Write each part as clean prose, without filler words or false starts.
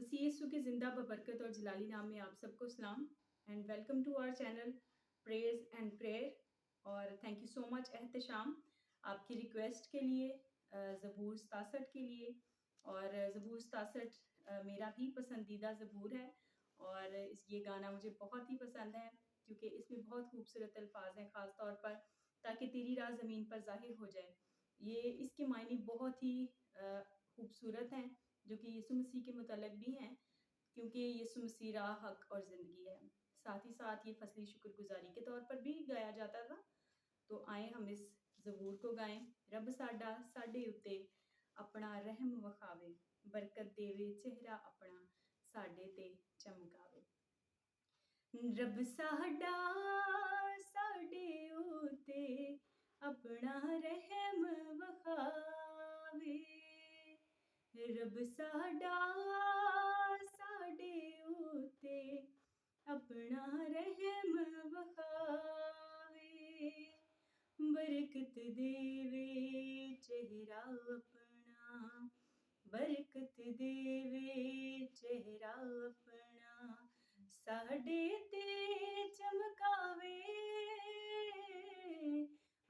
मसीह यीशु की ज़िंदा बबरकत और जलाली नाम में आप सबको सलाम and welcome to our channel prayers and prayer. और thank you so much Ehtesham आपकी रिक्वेस्ट के लिए, ज़बूर 67 के लिए। और ज़बूर 67 मेरा भी पसंदीदा ज़बूर है और ये गाना मुझे बहुत ही पसंद है क्योंकि इसमें बहुत खूबसूरत अल्फाज हैं, ख़ास तौर पर ताकि तेरी राह ज़मीन पर ज़ाहिर हो जाए। ये इसके मायने बहुत ही खूबसूरत हैं जो कि यीशु मसीह के मुतल्लिक़ भी हैं, क्योंकि यीशु मसीह राह, हक और ज़िंदगी है। साथ ही साथ ये फसली शुक्रगुज़ारी के तौर पर भी गाया जाता था। तो आए हम इस ज़बूर को गाएँ। रब साडा साडे उत्ते अपना रहम वखावे, बरकत देवे चेहरा अपना साडे ते चमकावे। रब साडा साडे उत्ते अपना रहम वखावे, रब साडा साडे उत्ते अपना रहम वखावे, बरकत देवे चेहरा अपना, बरकत देवे चेहरा अपना साडे ते चमकावे,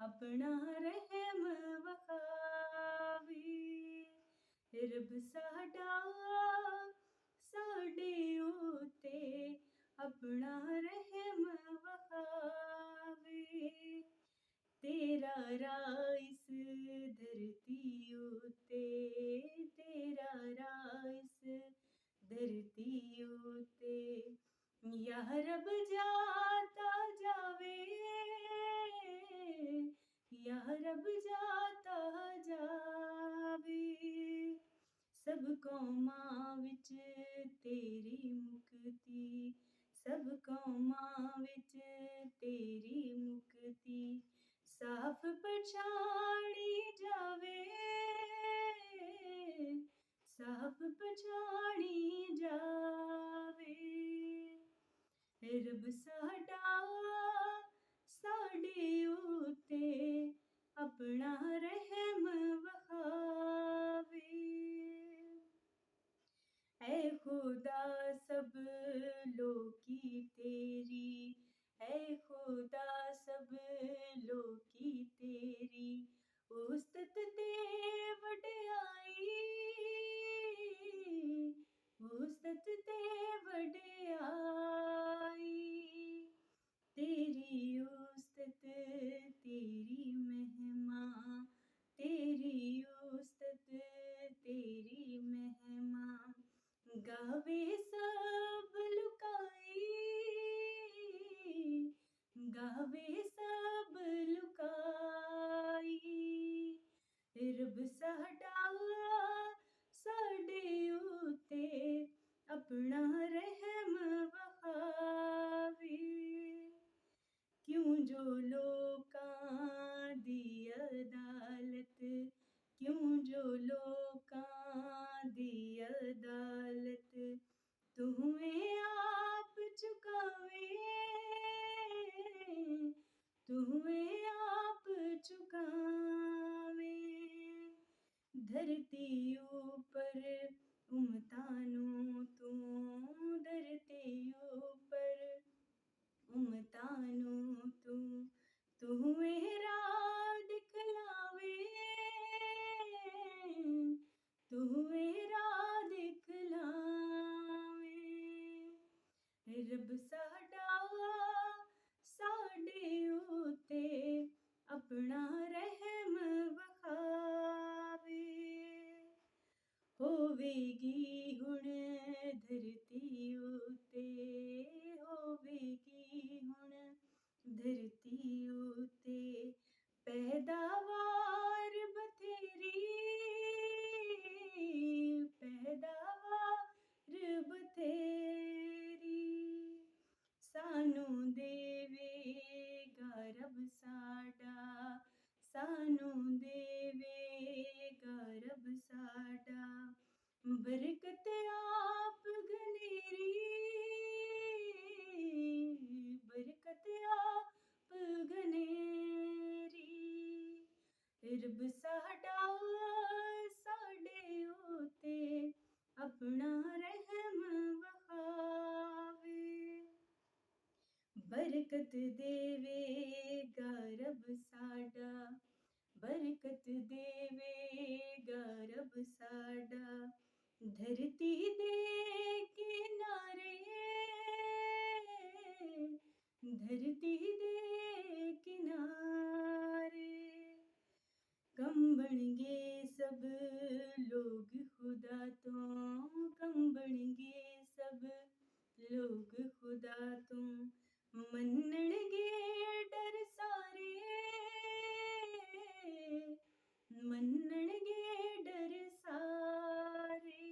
अपना रहम वखावे, रब साडा साडे उत्ते अपना रहम वखावे, तेरा राह इस धरती उत्ते, तेरा राह इस धरती उत्ते या रब जाता जावे, या रब जाता जावे, सब कौमां विच तेरी मुक्ति, सब कौमां विच तेरी मुक्ति साफ पछाणी जावे, साफ पछाणी जावे, रब साडा साडे उत्ते अपना रहम वखावे। ऐ खुदा सब लोकी तेरी, ऐ खुदा सब लोकी तेरी उस्तत ते वडियाई, उस्तत ते वडियाई, तेरी उस्तत तेरी महिमा, तेरी उस्तत तेरी महिमा गावे सब लुकाई, गावे सब लुकाई, रब साडा साडे उत्ते अपना रहम वखावे, क्यों जो लोकां दी अदालत, क्यों जो लोकां दी अदालत तुम्हें आप चुकावे, तुम्हें आप चुकावे, धरती ऊपर उमतानू तू, धरती ऊपर उमतानू तू, तू मेरा दिखलावे, तू मेरा दिखलावे, रब साडा साडे उत्ते अपना रहम वखावे, होवेगी हुण धरती उत्ते, होवेगी हुण धरती उत्ते पैदावार बथेरी, पैदावार बथेरी सानू देवेगा रब साडा, सानू देवेगा रब साडा बरकत आप घनेरी, बरकत आप घनेरी, रब साडा साडे उत्ते अपना रहम बरकत देवेगा रब साडा, बरकत देवेगा रब साडा, धरती दे किनारे, धरती दे किनारे, कम बन गए सब लोग खुदा तो, कम बन गए सब लोग खुदा तो, मन्नण गे डर सारे, मन्नण गे डर सारे,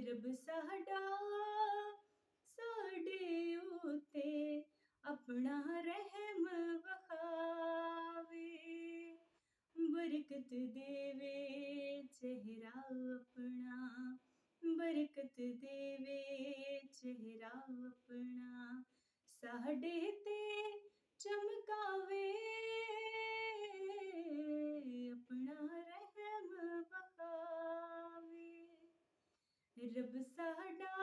रब साडा साडे उते अपना रहम वखावे, बरकत देवे चेहरा अपना, बरकत देवे चेहरा अपना, साडे ते चमकावे अपना रहम वखावे, रब साडा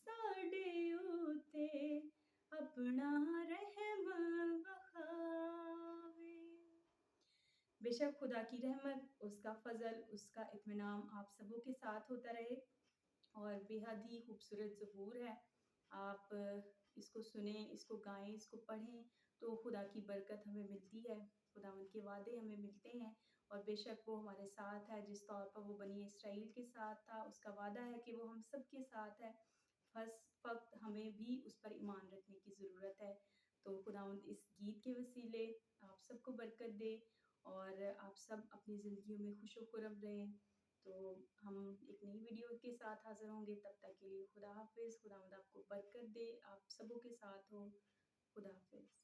साडे उते अपना रहम वखावे। बेशक खुदा की रहमत, उसका फ़ज़ल, उसका इत्मीनान आप सबों के साथ होता रहे और बेहद ही खूबसूरत ज़बूर है। आप इसको सुनें, इसको गाएँ, इसको पढ़ें तो खुदा की बरकत हमें मिलती है, खुदावंद के वादे हमें मिलते हैं और बेशक वो हमारे साथ है। जिस तौर पर वो बनी इसराइल के साथ था, उसका वादा है कि वो हम सब के साथ है। बस फ़क़्त हमें भी उस पर ईमान रखने की ज़रूरत है। तो खुदावंद इस गीत के वसीले आप सबको बरकत दे और आप सब अपनी ज़िंदगियों में खुश-ओ-खुर्रम रहें। तो हम एक नई वीडियो के साथ हाज़िर होंगे, तब तक के लिए खुदा हाफ़िज़। खुदावंद आपको बरकत दे, आप सबों के साथ हो। खुदा हाफ़िज़।